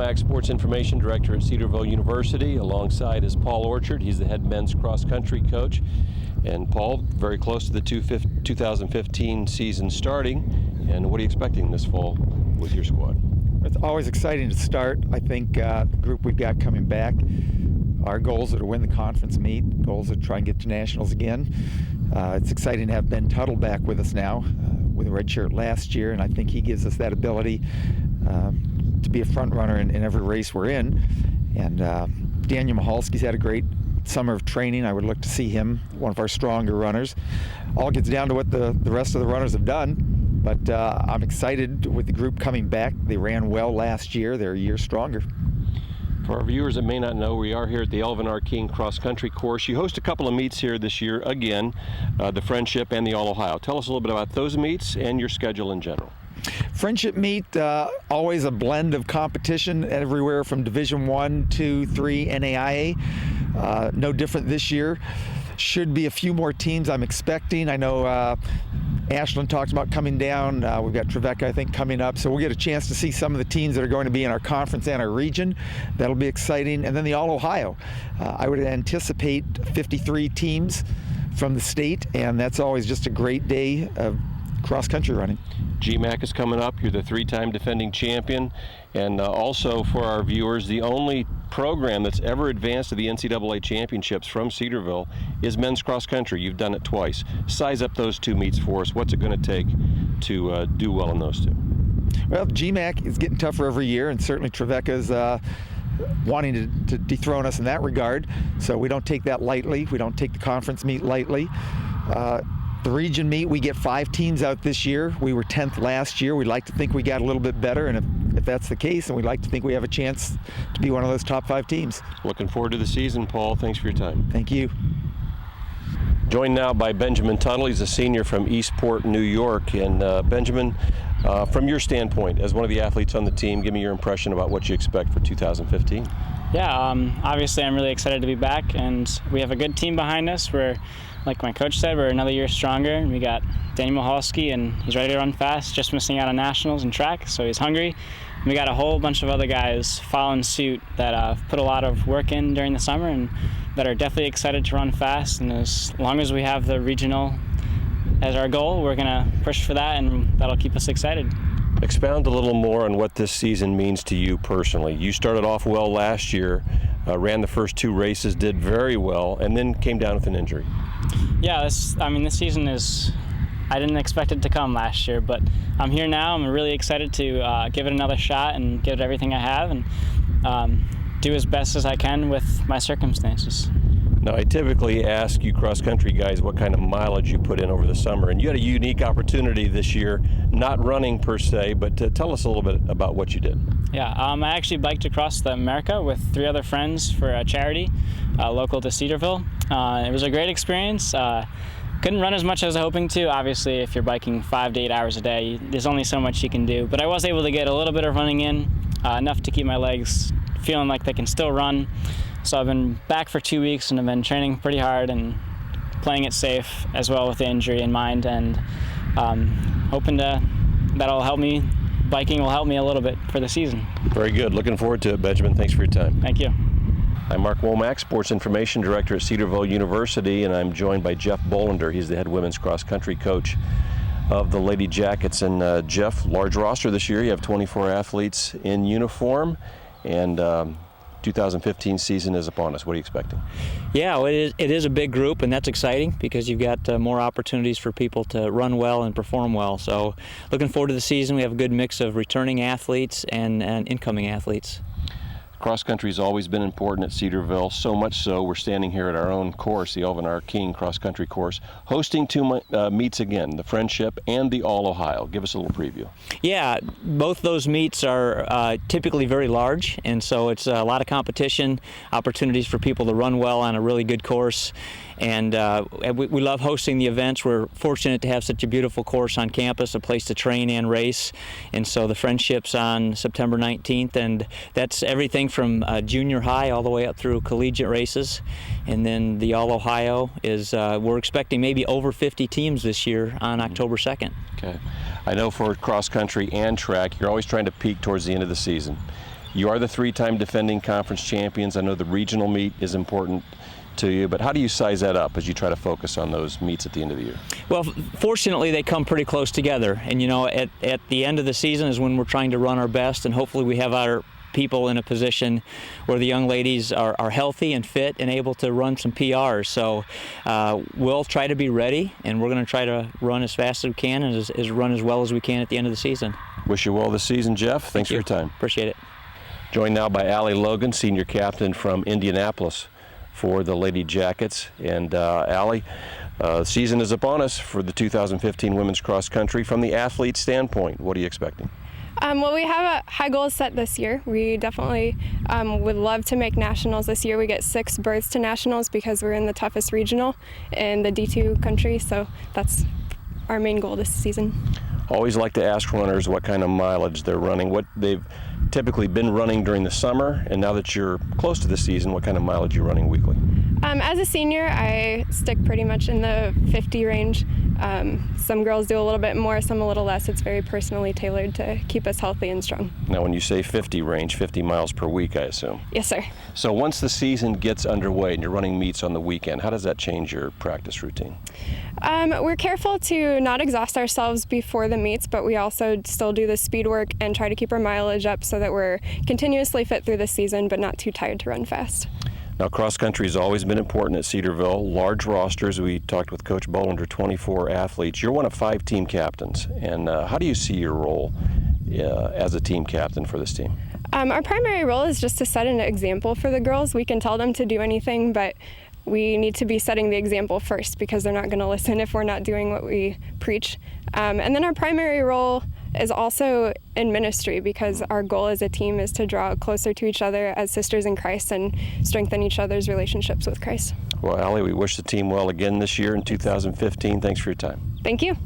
Womack, Sports Information Director at Cedarville University. Alongside is Paul Orchard. He's the head men's cross-country coach. And Paul, very close to the 2015 season starting. And what are you expecting this fall with your squad? It's always exciting to start. I think the group we've got coming back, our goals are to win the conference meet. Goals are to try and get to nationals again. It's exciting to have Ben Tuttle back with us now, with a red shirt last year, and I think he gives us that ability to be a front runner in every race we're in. And Daniel Michalski's had a great summer of training. I would look to see him, one of our stronger runners. All gets down to what the rest of the runners have done, but I'm excited with the group coming back. They ran well last year. They're a year stronger. For our viewers that may not know, we are here at the Elvin R. King Cross Country Course. You host a couple of meets here this year again, the Friendship and the All-Ohio. Tell us a little bit about those meets and your schedule in general. Friendship meet, always a blend of competition everywhere from Division I, II, III, NAIA. No different this year. Should be a few more teams I'm expecting. I know Ashland talked about coming down. We've got Trevecca, I think, coming up. So we'll get a chance to see some of the teams that are going to be in our conference and our region. That'll be exciting. And then the All-Ohio. I would anticipate 53 teams from the state, and that's always just a great day of cross-country running. GMAC is coming up. You're the three-time defending champion. And also for our viewers, the only program that's ever advanced to the NCAA championships from Cedarville is men's cross-country. You've done it twice. Size up those two meets for us. What's it going to take to do well in those two? Well, GMAC is getting tougher every year, and certainly Trevecca's wanting to dethrone us in that regard. So we don't take that lightly. We don't take the conference meet lightly. The region meet, we get 5 teams out this year. We were 10th last year. We'd like to think we got a little bit better, and if that's the case, then we'd like to think we have a chance to be one of those top 5 teams. Looking forward to the season, Paul. Thanks for your time. Thank you. Joined now by Benjamin Tuttle. He's a senior from Eastport, New York. And Benjamin, from your standpoint, as one of the athletes on the team, give me your impression about what you expect for 2015. Yeah, obviously I'm really excited to be back, and we have a good team behind us. Like my coach said, we're another year stronger. We got Daniel Michalski, and he's ready to run fast, just missing out on nationals and track, so he's hungry. And we got a whole bunch of other guys following suit that put a lot of work in during the summer and that are definitely excited to run fast. And as long as we have the regional as our goal, we're going to push for that, and that'll keep us excited. Expound a little more on what this season means to you personally. You started off well last year, ran the first 2 races, did very well, and then came down with an injury. Yeah, this season I didn't expect it to come last year, but I'm here now. I'm really excited to give it another shot and give it everything I have, and do as best as I can with my circumstances. Now, I typically ask you cross-country guys what kind of mileage you put in over the summer, and you had a unique opportunity this year, not running per se, but tell us a little bit about what you did. Yeah, I actually biked across America with 3 other friends for a charity local to Cedarville. It was a great experience. Couldn't run as much as I was hoping to. Obviously, if you're biking 5 to 8 hours a day, there's only so much you can do. But I was able to get a little bit of running in, enough to keep my legs feeling like they can still run. So I've been back for 2 weeks, and I've been training pretty hard and playing it safe as well with the injury in mind, and hoping that'll help me. Biking will help me a little bit for the season. Very good. Looking forward to it, Benjamin. Thanks for your time. Thank you. I'm Mark Womack, Sports Information Director at Cedarville University, and I'm joined by Jeff Bolender. He's the head women's cross-country coach of the Lady Jackets. And Jeff, large roster this year. You have 24 athletes in uniform, and 2015 season is upon us. What are you expecting? Yeah, well, it is a big group, and that's exciting because you've got more opportunities for people to run well and perform well. So looking forward to the season. We have a good mix of returning athletes and incoming athletes. Cross-country's always been important at Cedarville, so much so we're standing here at our own course, the Elvin R. King cross-country course, hosting 2 meets again, the Friendship and the All-Ohio. Give us a little preview. Yeah, both those meets are typically very large, and so it's a lot of competition, opportunities for people to run well on a really good course. And we love hosting the events. We're fortunate to have such a beautiful course on campus, a place to train and race. And so the Friendship's on September 19th, and that's everything from junior high all the way up through collegiate races. And then the All-Ohio is, we're expecting maybe over 50 teams this year on October 2nd. Okay. I know for cross country and track, you're always trying to peak towards the end of the season. You are the 3-time defending conference champions. I know the regional meet is important to you, but how do you size that up as you try to focus on those meets at the end of the year? Well, fortunately, they come pretty close together. And, at the end of the season is when we're trying to run our best, and hopefully we have our people in a position where the young ladies are healthy and fit and able to run some PRs. So we'll try to be ready, and we're going to try to run as fast as we can and run as well as we can at the end of the season. Wish you well this season, Jeff. Thanks for your time. Appreciate it. Joined now by Ali Logan, senior captain from Indianapolis for the Lady Jackets. And Ali, season is upon us for the 2015 women's cross country. From the athlete standpoint, what are you expecting? Well, we have high goals set this year. We definitely would love to make nationals this year. We get 6 berths to nationals because we're in the toughest regional in the D2 country, so that's our main goal this season. Always like to ask runners what kind of mileage they're running, what they've typically been running during the summer, and now that you're close to the season, what kind of mileage you're running weekly? As a senior, I stick pretty much in the 50 range. Some girls do a little bit more, some a little less. It's very personally tailored to keep us healthy and strong. Now, when you say 50 range, 50 miles per week, I assume? Yes, sir. So once the season gets underway and you're running meets on the weekend, how does that change your practice routine? We're careful to not exhaust ourselves before the meets, but we also still do the speed work and try to keep our mileage up so that we're continuously fit through the season, but not too tired to run fast. Now, cross country has always been important at Cedarville. Large rosters. We talked with Coach Bolander, 24 athletes. You're one of 5 team captains. And how do you see your role as a team captain for this team? Our primary role is just to set an example for the girls. We can tell them to do anything, but we need to be setting the example first because they're not going to listen if we're not doing what we preach. And then our primary role is also in ministry because our goal as a team is to draw closer to each other as sisters in Christ and strengthen each other's relationships with Christ. Well, Ali, we wish the team well again this year in 2015. Thanks for your time. Thank you.